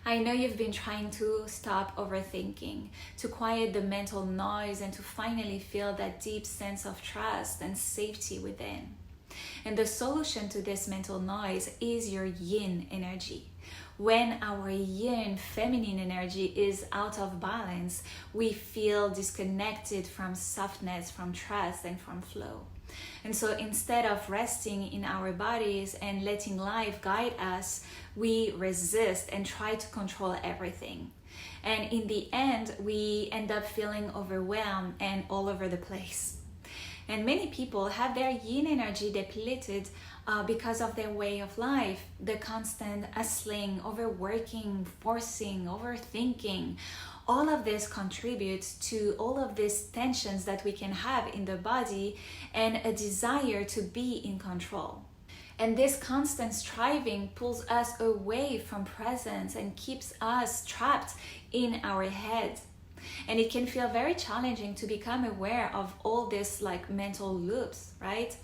I know you've been trying to stop overthinking, to quiet the mental noise, and to finally feel that deep sense of trust and safety within. And the solution to this mental noise is your yin energy. When our yin feminine energy is out of balance, we feel disconnected from softness, from trust, and from flow. And so instead of resting in our bodies and letting life guide us, we resist and try to control everything. And in the end, we end up feeling overwhelmed and all over the place. And many people have their yin energy depleted because of their way of life, the constant hustling, overworking, forcing, overthinking. All of this contributes to all of these tensions that we can have in the body and a desire to be in control. And this constant striving pulls us away from presence and keeps us trapped in our head. And it can feel very challenging to become aware of all this mental loops, right?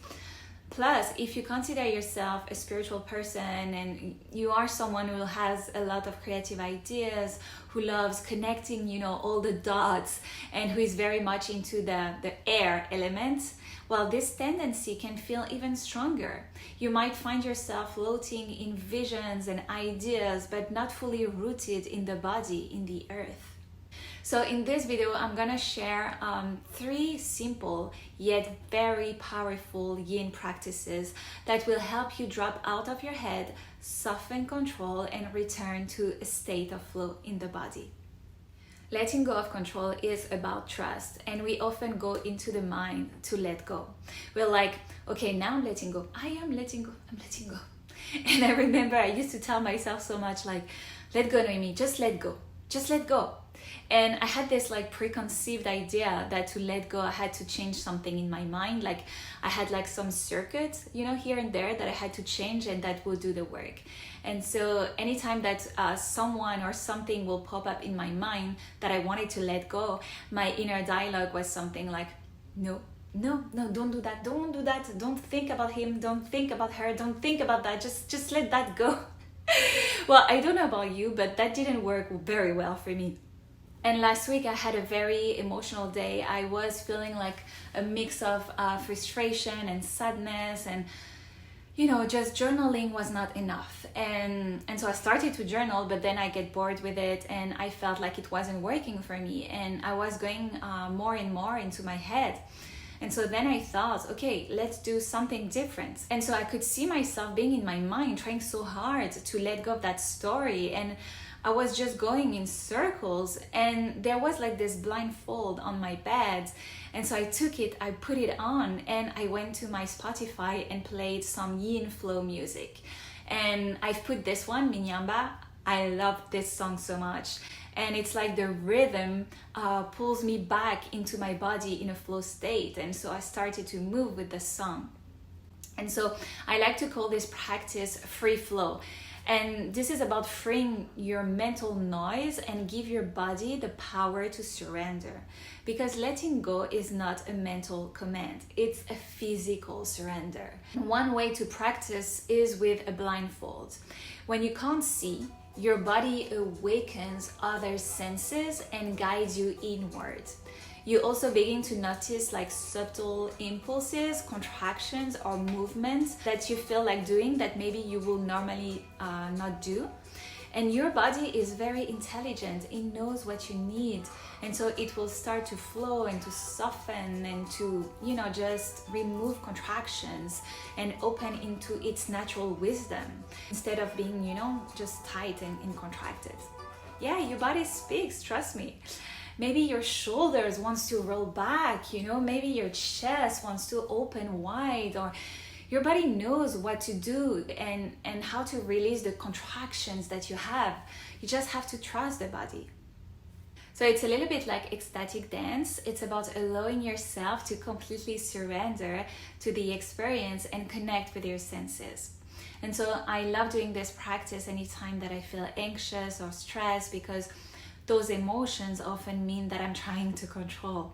Plus, if you consider yourself a spiritual person and you are someone who has a lot of creative ideas, who loves connecting, all the dots, and who is very much into the air element, well, this tendency can feel even stronger. You might find yourself floating in visions and ideas, but not fully rooted in the body, in the earth. So in this video, I'm gonna share 3 simple yet very powerful yin practices that will help you drop out of your head, soften control, and return to a state of flow in the body. Letting go of control is about trust, and we often go into the mind to let go. We're like, okay, now I'm letting go. I am letting go. I'm letting go. And I remember I used to tell myself so much let go, Noemi, just let go. Just let go. And I had this preconceived idea that to let go I had to change something in my mind. I had some circuits, here and there that I had to change, and that will do the work. And so anytime that someone or something will pop up in my mind that I wanted to let go, my inner dialogue was something like, no, don't do that, don't think about him, don't think about her, don't think about that, just let that go. Well, I don't know about you, but that didn't work very well for me. And last week I had a very emotional day. I was feeling like a mix of frustration and sadness, and just journaling was not enough. And so I started to journal, but then I get bored with it, and I felt like it wasn't working for me, and I was going more and more into my head. And so then I thought, okay, let's do something different. And so I could see myself being in my mind, trying so hard to let go of that story. And I was just going in circles, and there was this blindfold on my bed. And so I took it, I put it on, and I went to my Spotify and played some yin flow music. And I've put this one, Minyamba. I love this song so much. And it's the rhythm pulls me back into my body in a flow state. And so I started to move with the song. And so I like to call this practice free flow. And this is about freeing your mental noise and give your body the power to surrender. Because letting go is not a mental command, it's a physical surrender. One way to practice is with a blindfold. When you can't see, your body awakens other senses and guides you inward. You also begin to notice subtle impulses, contractions, or movements that you feel like doing that maybe you will normally not do. And your body is very intelligent. It knows what you need. And so it will start to flow and to soften and to, just remove contractions and open into its natural wisdom instead of being, just tight and contracted. Yeah, your body speaks, trust me. Maybe your shoulders wants to roll back, maybe your chest wants to open wide, or your body knows what to do and how to release the contractions that you have. You just have to trust the body. So it's a little bit like ecstatic dance. It's about allowing yourself to completely surrender to the experience and connect with your senses. And so I love doing this practice anytime that I feel anxious or stressed, because those emotions often mean that I'm trying to control.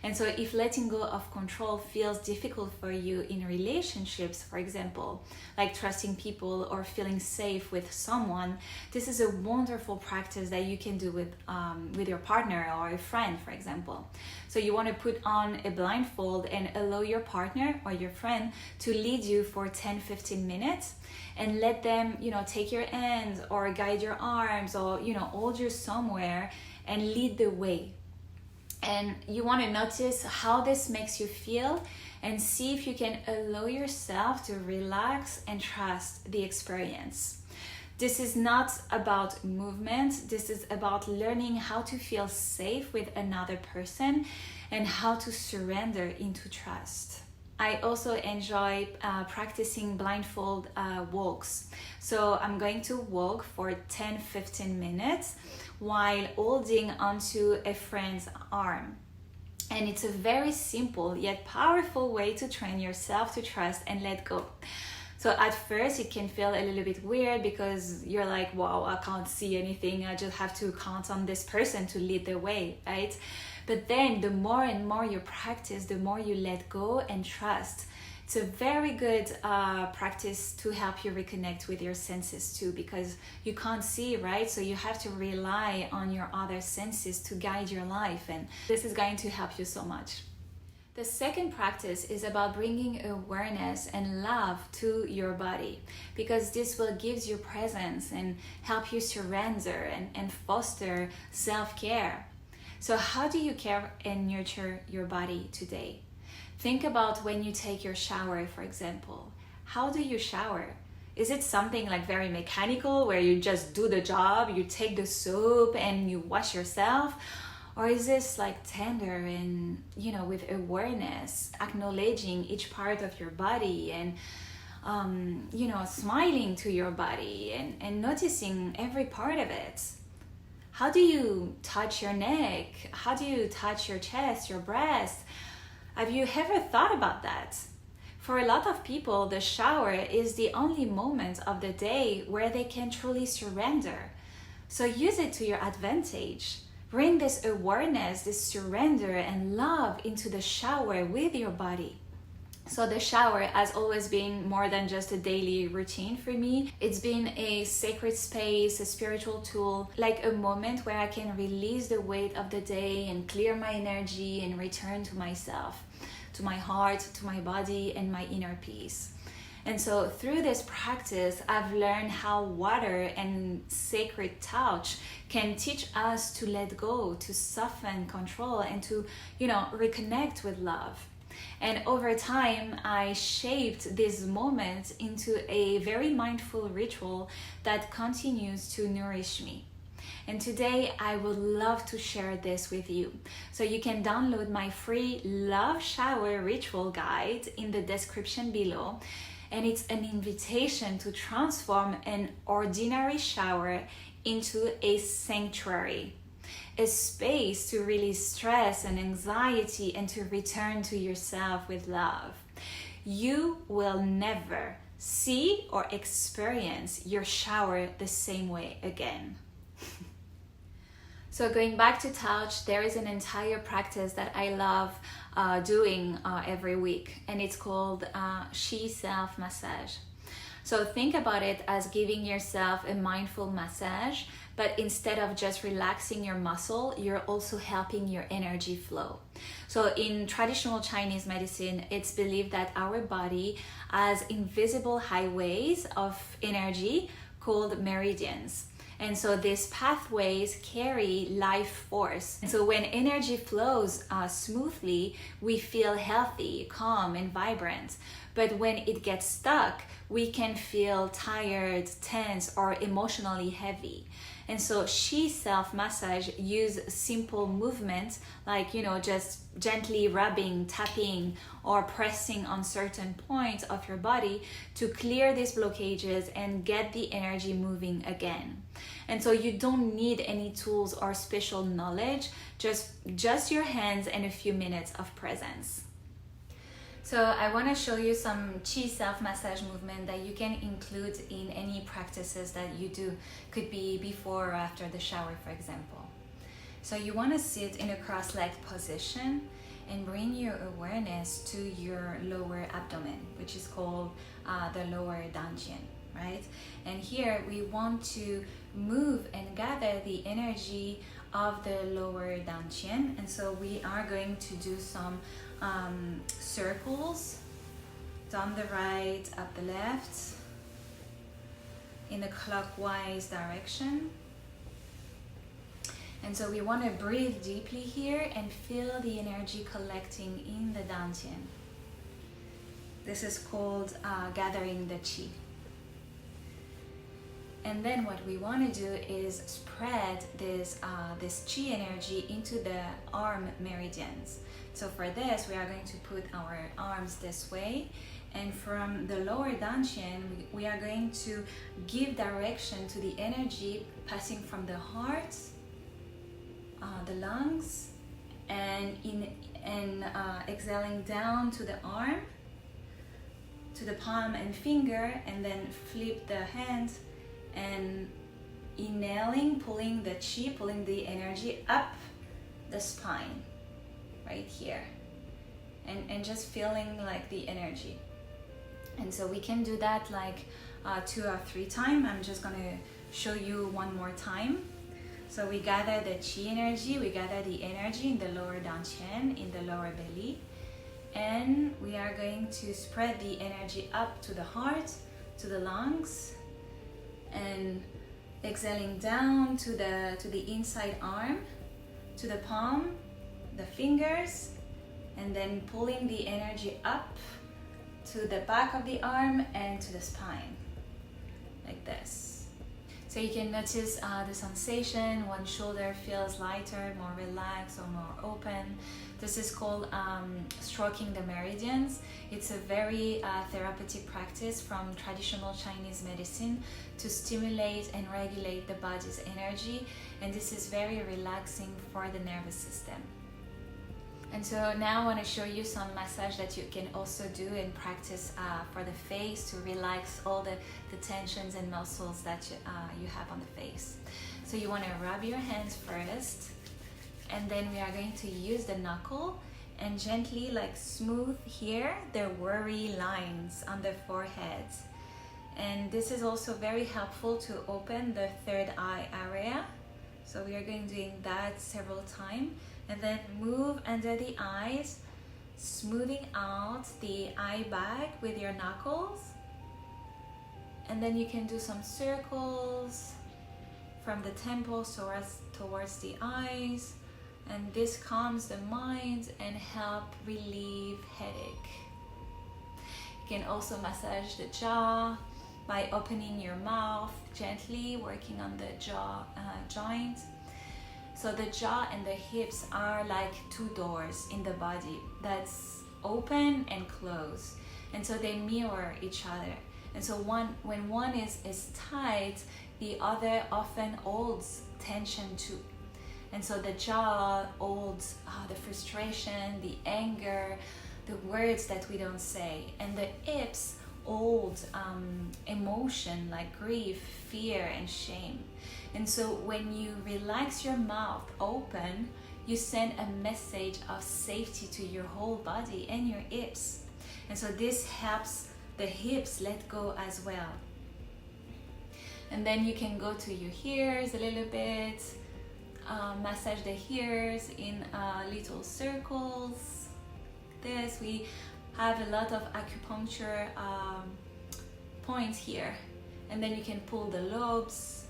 And so if letting go of control feels difficult for you in relationships, for example, like trusting people or feeling safe with someone, this is a wonderful practice that you can do with your partner or a friend, for example. So you want to put on a blindfold and allow your partner or your friend to lead you for 10-15 minutes, and let them, take your hands or guide your arms, or, hold you somewhere and lead the way. And you want to notice how this makes you feel and see if you can allow yourself to relax and trust the experience. This is not about movement. This is about learning how to feel safe with another person and how to surrender into trust. I also enjoy practicing blindfold walks. So I'm going to walk for 10-15 minutes while holding onto a friend's arm. And it's a very simple yet powerful way to train yourself to trust and let go. So at first it can feel a little bit weird because you're like, wow, I can't see anything. I just have to count on this person to lead the way, right? But then the more and more you practice, the more you let go and trust. It's a very good practice to help you reconnect with your senses too, because you can't see, right? So you have to rely on your other senses to guide your life, and this is going to help you so much. The second practice is about bringing awareness and love to your body, because this will give you presence and help you surrender and foster self-care. So how do you care and nurture your body today? Think about when you take your shower, for example. How do you shower? Is it something like very mechanical where you just do the job, you take the soap and you wash yourself? Or is this like tender and, with awareness, acknowledging each part of your body and, smiling to your body and noticing every part of it? How do you touch your neck? How do you touch your chest, your breast? Have you ever thought about that? For a lot of people, the shower is the only moment of the day where they can truly surrender. So use it to your advantage. Bring this awareness, this surrender and love into the shower with your body. So the shower has always been more than just a daily routine for me. It's been a sacred space, a spiritual tool, like a moment where I can release the weight of the day and clear my energy and return to myself, to my heart, to my body, and my inner peace. And so through this practice, I've learned how water and sacred touch can teach us to let go, to soften control, and to, reconnect with love. And over time, I shaped this moment into a very mindful ritual that continues to nourish me. And today, I would love to share this with you. So you can download my free Love Shower Ritual Guide in the description below. And it's an invitation to transform an ordinary shower into a sanctuary. A space to release stress and anxiety and to return to yourself with love. You will never see or experience your shower the same way again. So going back to touch, there is an entire practice that I love doing every week, and it's called She Self Massage. So think about it as giving yourself a mindful massage, but instead of just relaxing your muscle, you're also helping your energy flow. So in traditional Chinese medicine, it's believed that our body has invisible highways of energy called meridians. And so these pathways carry life force. And so when energy flows smoothly, we feel healthy, calm, and vibrant. But when it gets stuck, we can feel tired, tense, or emotionally heavy. And so She Self Massage use simple movements like, just gently rubbing, tapping, or pressing on certain points of your body to clear these blockages and get the energy moving again. And so you don't need any tools or special knowledge, just your hands and a few minutes of presence. So I want to show you some Chi self-massage movement that you can include in any practices that you do. Could be before or after the shower, for example. So you want to sit in a cross-legged position, and bring your awareness to your lower abdomen, which is called the lower dantian, right? And here we want to move and gather the energy of the lower dantian, and so we are going to do some circles down the right, up the left, in a clockwise direction. And so we want to breathe deeply here and feel the energy collecting in the dantian. This is called gathering the chi. And then what we want to do is spread this chi energy into the arm meridians. So for this, we are going to put our arms this way, and from the lower dantian, we are going to give direction to the energy passing from the heart, the lungs, and exhaling down to the arm, to the palm and finger, and then flip the hand, and inhaling, pulling the chi, pulling the energy up the spine, right here, and just feeling like the energy. And so we can do that like 2 or 3 times. I'm just gonna show you one more time. So we gather the chi energy, we gather the energy in the lower dantian, in the lower belly, and we are going to spread the energy up to the heart, to the lungs, and exhaling down to the inside arm, to the palm, the fingers, and then pulling the energy up to the back of the arm and to the spine, like this. So you can notice the sensation. One shoulder feels lighter, more relaxed, or more open. This is called stroking the meridians. It's a very therapeutic practice from traditional Chinese medicine to stimulate and regulate the body's energy, and this is very relaxing for the nervous system. And so now I want to show you some massage that you can also do and practice for the face to relax all the tensions and muscles that you have on the face. So you want to rub your hands first, and then we are going to use the knuckle and gently like smooth here the worry lines on the forehead. And this is also very helpful to open the third eye area. So we are going to doing that several times. And then move under the eyes, smoothing out the eye bag with your knuckles. And then you can do some circles from the temples towards the eyes. And this calms the mind and help relieve headache. You can also massage the jaw by opening your mouth gently, working on the jaw joint. So the jaw and the hips are like 2 doors in the body that's open and closed, and so they mirror each other. And so when one is tight, the other often holds tension too. And so the jaw holds the frustration, the anger, the words that we don't say, and the hips hold emotion like grief, fear, and shame. And so when you relax your mouth open, you send a message of safety to your whole body and your hips. And so this helps the hips let go as well. And then you can go to your ears a little bit, massage the ears in little circles. This, we have a lot of acupuncture points here. And then you can pull the lobes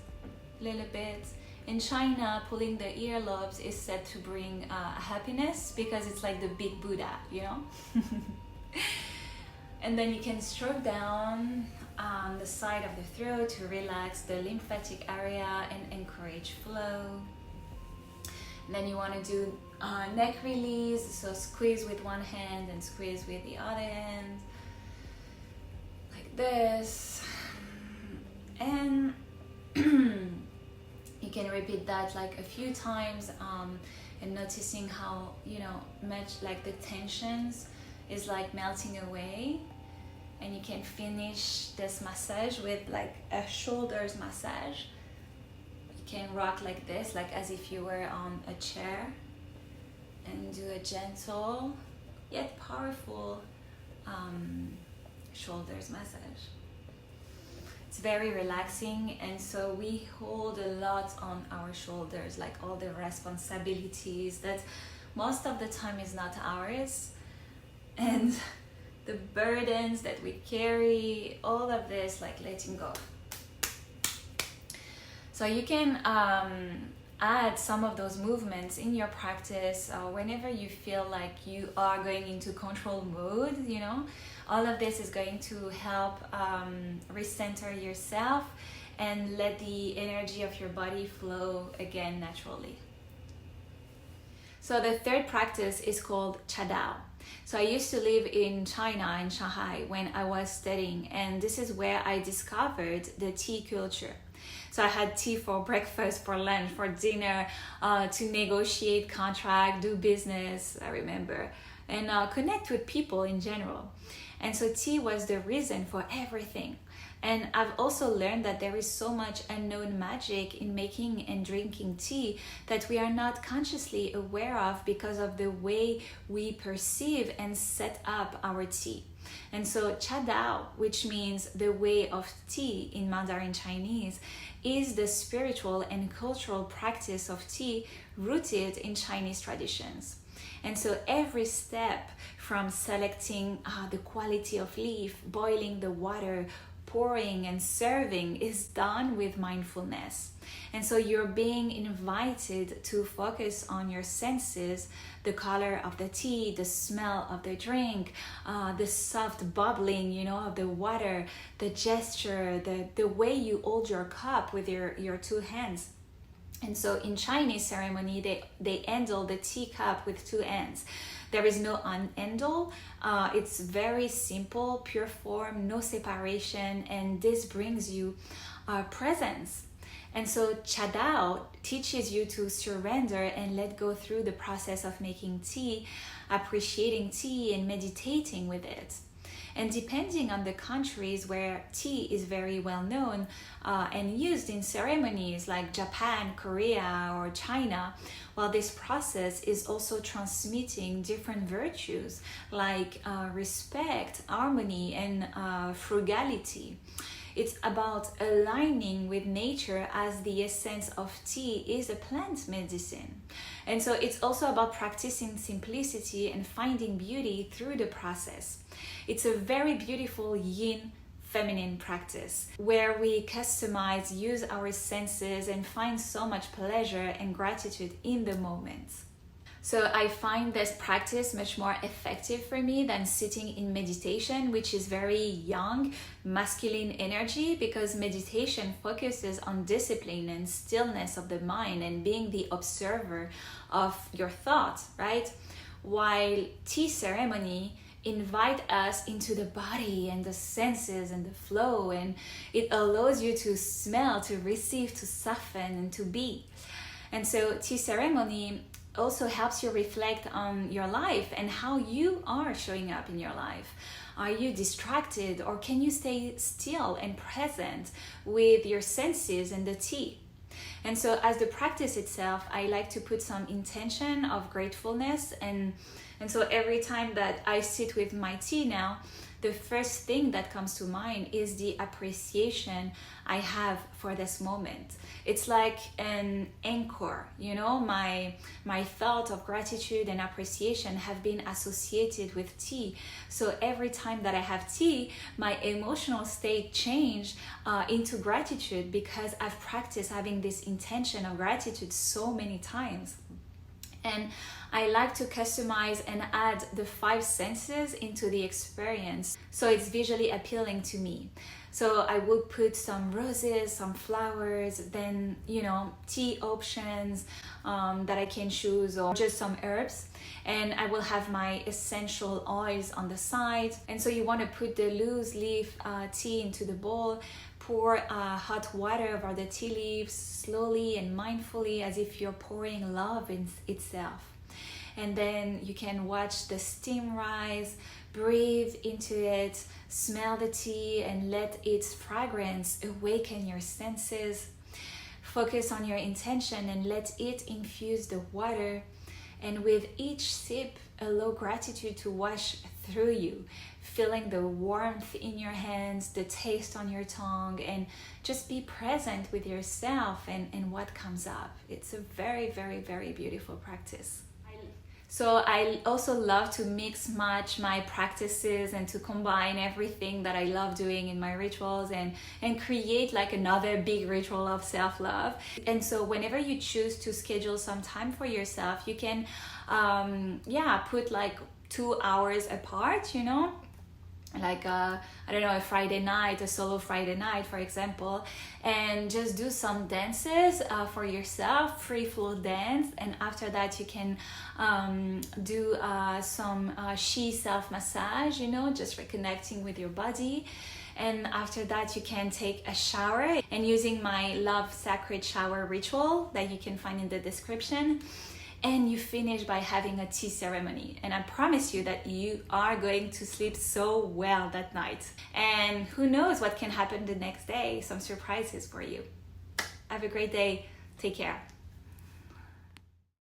a little bit. In China, pulling the earlobes is said to bring happiness because it's like the big Buddha, you know? And then you can stroke down on the side of the throat to relax the lymphatic area and encourage flow. And then you want to do neck release, so squeeze with one hand and squeeze with the other hand, like this. And you can repeat that like a few times, and noticing how, you know, much like the tensions is like melting away. And you can finish this massage with like a shoulders massage. You can rock like this, like as if you were on a chair. and do a gentle yet powerful shoulders massage. It's very relaxing, and so we hold a lot on our shoulders, like all the responsibilities that most of the time is not ours, and the burdens that we carry, all of this, like letting go. So you can add some of those movements in your practice whenever you feel like you are going into control mode, you know. All of this is going to help recenter yourself and let the energy of your body flow again naturally. So the third practice is called Chadao. So I used to live in China, in Shanghai, when I was studying, and this is where I discovered the tea culture. So I had tea for breakfast, for lunch, for dinner, to negotiate contract, do business, I remember, and connect with people in general. And so tea was the reason for everything. And I've also learned that there is so much unknown magic in making and drinking tea that we are not consciously aware of because of the way we perceive and set up our tea. And so Chadao, which means the way of tea in Mandarin Chinese, is the spiritual and cultural practice of tea rooted in Chinese traditions. And so every step from selecting the quality of leaf, boiling the water, pouring and serving is done with mindfulness. And so you're being invited to focus on your senses, the color of the tea, the smell of the drink, the soft bubbling, you know, of the water, the gesture, the way you hold your cup with your two hands. And so in Chinese ceremony, they handle the teacup with two hands. There is no unhandle. It's very simple, pure form, no separation, and this brings you presence. And so Chadao teaches you to surrender and let go through the process of making tea, appreciating tea and meditating with it. And depending on the countries where tea is very well known and used in ceremonies like Japan, Korea, or China, well, this process is also transmitting different virtues like respect, harmony, and frugality. It's about aligning with nature, as the essence of tea is a plant medicine. And so it's also about practicing simplicity and finding beauty through the process. It's a very beautiful yin feminine practice where we customize, use our senses, and find so much pleasure and gratitude in the moment. So I find this practice much more effective for me than sitting in meditation, which is very young, masculine energy, because meditation focuses on discipline and stillness of the mind and being the observer of your thoughts, right? While tea ceremony invite us into the body and the senses and the flow, and it allows you to smell, to receive, to soften, and to be. And so tea ceremony also helps you reflect on your life and how you are showing up in your life. Are you distracted, or can you stay still and present with your senses and the tea? And so as the practice itself, I like to put some intention of gratefulness, and so every time that I sit with my tea now, the first thing that comes to mind is the appreciation I have for this moment. It's like an anchor, you know, my thought of gratitude and appreciation have been associated with tea. So every time that I have tea, my emotional state change into gratitude, because I've practiced having this intention of gratitude so many times. And I like to customize and add the 5 senses into the experience, so it's visually appealing to me. So I would put some roses, some flowers, then, you know, tea options that I can choose, or just some herbs. And I will have my essential oils on the side. And so you want to put the loose leaf tea into the bowl, pour hot water over the tea leaves slowly and mindfully, as if you're pouring love in itself. And then you can watch the steam rise, breathe into it, smell the tea, and let its fragrance awaken your senses. Focus on your intention and let it infuse the water. And with each sip, allow gratitude to wash through you, feeling the warmth in your hands, the taste on your tongue, and just be present with yourself and what comes up. It's a very, very, very beautiful practice. So I also love to mix match my practices and to combine everything that I love doing in my rituals and create like another big ritual of self-love. And so whenever you choose to schedule some time for yourself, you can put like 2 hours apart, like I don't know, a Friday night, a solo Friday night, for example, and just do some dances for yourself, free flow dance. And after that you can do some she self massage, just reconnecting with your body. And after that you can take a shower, and using my love sacred shower ritual that you can find in the description. And you finish by having a tea ceremony. And I promise you that you are going to sleep so well that night. And who knows what can happen the next day, some surprises for you. Have a great day. Take care.